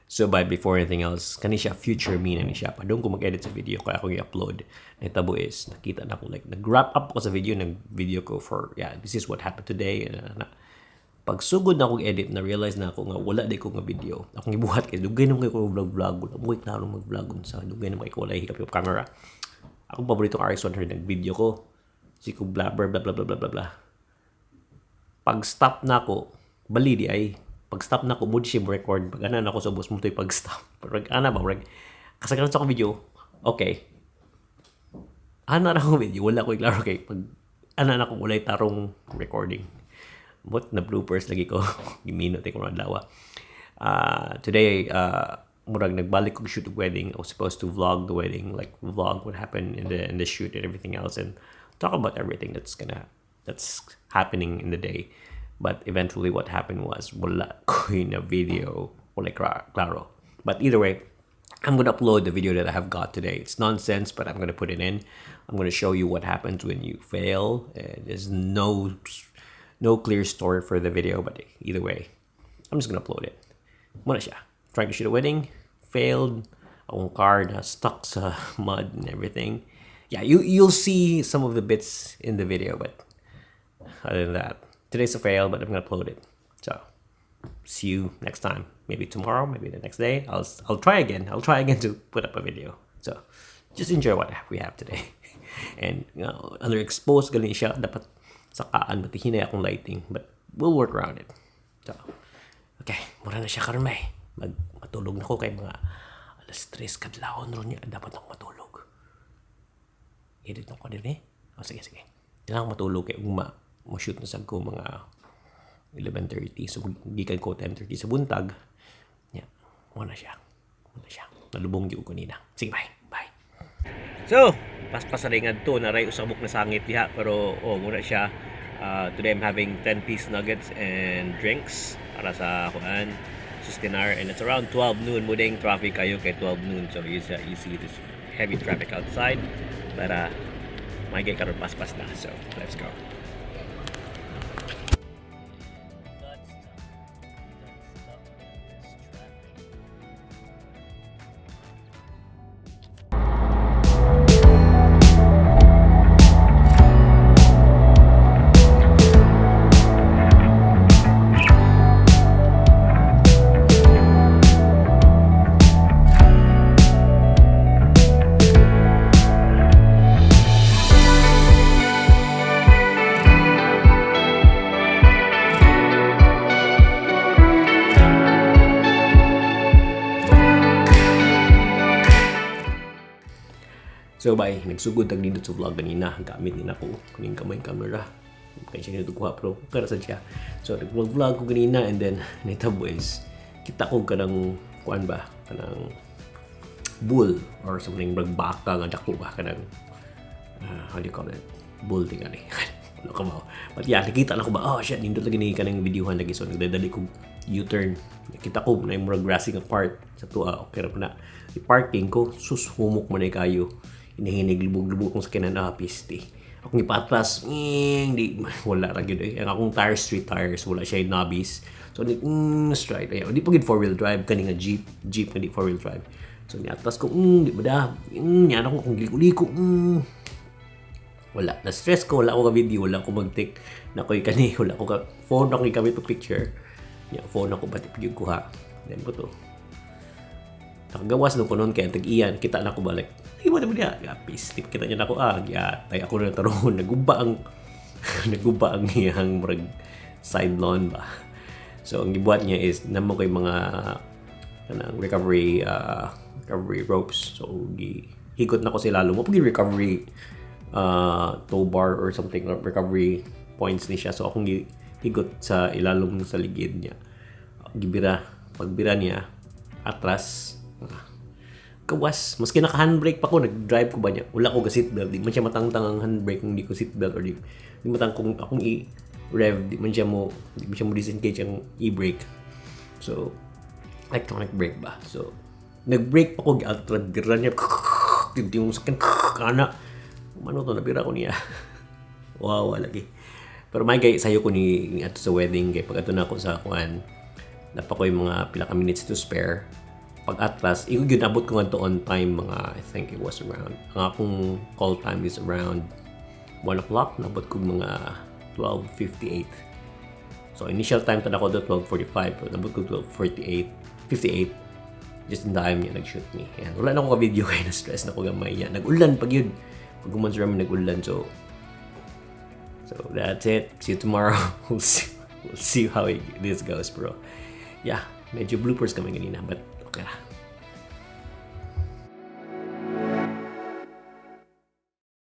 So but before anything else, kani siya future me na ni siya. Pa doon ko mag-edit sa video kaya ako i-upload. Nahitabo is nakita na ko like nag-wrap up ko sa video, nag-video ko for this is what happened today. Pag sugod na akong edit, na-realize na ako nga wala di ko nga video. Akong ibuhat kay dugay naman ko vlog-vlog. Wala mo klaro mag-vlog sa dugay naman ko wala hikap yung camera. Akong paboritong RX100 nag-video ko. Si ko blabber blah blah blah blah blah. Pag stop na ako, bali di ay pag stop na ko mood siya record. Pag ana na ako sa bus mo to'y pag stop. Pag ana ba kasagaran sa akong video. Okay. Ana na akong video, wala ko iklaro kay pag ana na ko walay tarong recording. But na bloopers lagi ko. Giminot ko na dawa. Today, murag nagbalik ko shoot the wedding. I was supposed to vlog the wedding, like vlog what happened in the shoot and everything else, and talk about everything that's happening in the day. But eventually, what happened was wala ko na video, wala klaro. But either way, I'm gonna upload the video that I have got today. It's nonsense, but I'm gonna put it in. I'm gonna show you what happens when you fail. There's no clear story for the video, but either way, I'm just gonna upload it. Muna siya. Trying to shoot a wedding, failed. Akong car na stuck sa mud and everything. Yeah, you'll see some of the bits in the video, but other than that, today's a fail, but I'm gonna upload it. So, see you next time. Maybe tomorrow, maybe the next day. I'll try again. I'll try again to put up a video. So, just enjoy what we have today. And underexposed galing siya. Dapat sakaan, but hinay akong lighting, but we'll work around it. So, okay, mura na siya karon may. Matulog na ko kay mga alas 3 kadlawon ron niya. Dapat akong matulog. Edit na ko din eh. Sige. Kailangan matulog kay mo-shoot na sa ko mga 11:30. So, gikan ko 10:30 sa buntag. Yeah, mura na siya. Nalubong yung kanina. Sige, bye. So, paspasalingan to na ray usabok na sangit diha pero muna siya. Today I'm having 10-piece nuggets and drinks para sa kuan sustinar, and it's around 12 noon. Mudeng traffic kayo kay 12 noon, so you see this heavy traffic outside, but may gay karon paspas na, so let's go. So bye, nagsugod tag dito sa vlog kanina. Gamit nila ko kuning kamay camera. Kaya siya nitukuha pero karasan siya. So nag-vlog ko kanina, and then nitabo is kita ko kanang kuan ba, kanang bull or something, baka nga dako ba kanang how do you call it? Bull tingali. Ano ka mo? But yeah, nakita na ko ba, oh shit, nindot lagi ni kanang videohan lagi, so nagdadali ko U-turn. Nakita ko na yung murag grassing part sa tuwa. Okay ra na. I-parking ko, humok man kayo. Hinihinig lubog-lubog kong sakinan na pisti. Akong ipatras, wala ra gyud eh. Ang akong tires, street tires, wala siya yung knobbies. So straight ayo. Di pa gid 4-wheel drive kani nga jeep nga di 4-wheel drive. So niatras ko, di ba da? Yan ako kung liko-liko. Wala, na stress ko, wala ako ka video, wala ako mag-take na koy kani, wala ako ka phone ako kamit pa picture. Ya phone ako ba tipid ko ha. Then ko to. Nakagawas no ko noon kaya tag-iyan, kita na ko balik. Iba na niya, pistik kita niya na ako, tay ako na taron, naguba ang iyang murag side lawn ba. So ang gibuhat niya is namo kay mga kanang recovery ropes. So higot na ko sila lalo mo pag recovery tow bar or something, recovery points ni siya. So akong higot sa ilalom sa ligid niya. Pagbira niya atras, kawas, maski naka-handbrake pa ko, nag-drive ko ba niya, wala ko ga-seatbelt, di man siya matangtang ang handbrake kung di ko seatbelt, or di matang kung akong i-rev, di man siya mo disengage ang e-brake. So, electronic brake ba? So, nag-brake pa ko, alt-gira niya, di mo sakin, kana, umano to, nabira ko niya. Wow, lagi. Pero may gay, sayo ko ni ato sa wedding, kay pag ato na ako sa kuan, napa ko yung mga pila ka minutes to spare. pag-atras, yun abot ko nga to on time mga, I think it was around, ang akong call time is around 1 o'clock, nabot ko mga 12:58. So initial time tada ko do 12:45, pero nabot ko 58. Just in time niya nag-shoot me. Yan. Wala na ako ka-video kaya na-stress na ko gamay yan. Nag-ulan pag yun. Pag gumansi naman nag-ulan. So that's it. See you tomorrow. We'll see how this goes, bro. Yeah, medyo bloopers kami ganina, but okay na.